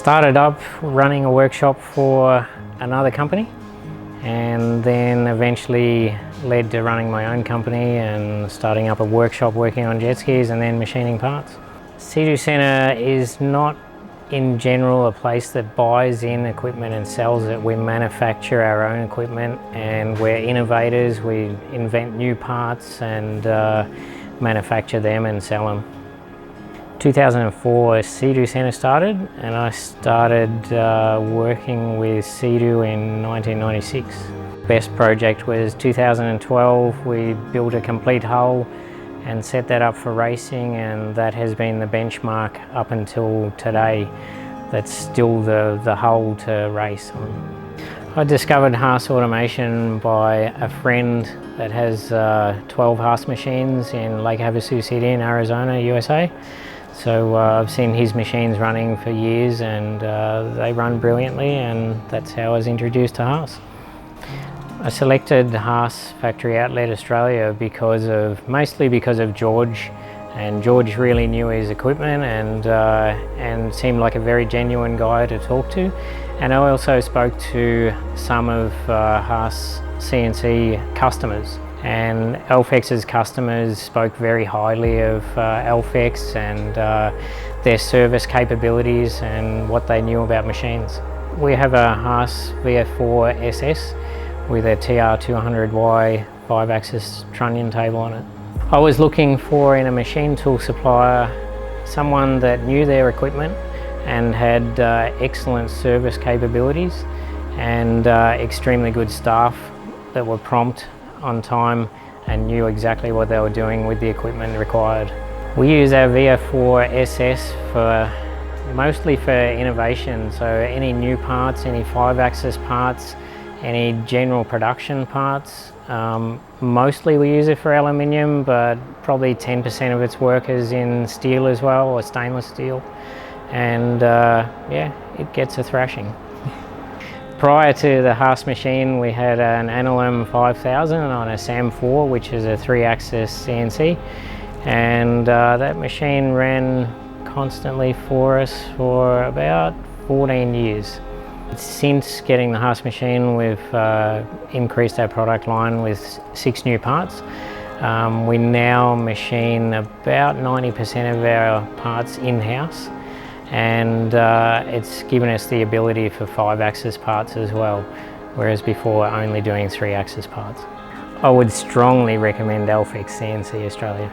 started up running a workshop for another company, and then eventually led to running my own company and starting up a workshop working on jet skis and then machining parts. Seadoo Centre is not in general a place that buys in equipment and sells it. We manufacture our own equipment and we're innovators. We invent new parts and manufacture them and sell them. 2004 Seadoo Centre started, and I started working with Seadoo in 1996. Best project was 2012. We built a complete hull and set that up for racing, and that has been the benchmark up until today. That's still the hull to race on. I discovered Haas automation by a friend that has 12 Haas machines in Lake Havasu City in Arizona, USA. So I've seen his machines running for years, and they run brilliantly, and that's how I was introduced to Haas. I selected Haas Factory Outlet Australia mostly because of George, and George really knew his equipment and seemed like a very genuine guy to talk to. And I also spoke to some of Haas CNC customers, and Alfex's customers spoke very highly of Alfex and their service capabilities and what they knew about machines. We have a Haas VF4 SS with a TR200Y 5-axis trunnion table on it. I was looking for, in a machine tool supplier, someone that knew their equipment and had excellent service capabilities and extremely good staff that were prompt, on time, and knew exactly what they were doing with the equipment required. We use our VF4 SS mostly for innovation, so any new parts, any 5-axis parts, any general production parts. Mostly we use it for aluminium, but probably 10% of its work is in steel as well, or stainless steel. And yeah, it gets a thrashing. Prior to the Haas machine, we had an Analem 5000 on a SAM 4, which is a 3-axis CNC. And that machine ran constantly for us for about 14 years. Since getting the Haas machine, we've increased our product line with 6 new parts. We now machine about 90% of our parts in-house, and it's given us the ability for 5-axis parts as well, whereas before only doing 3-axis parts. I would strongly recommend Alfex CNC Australia.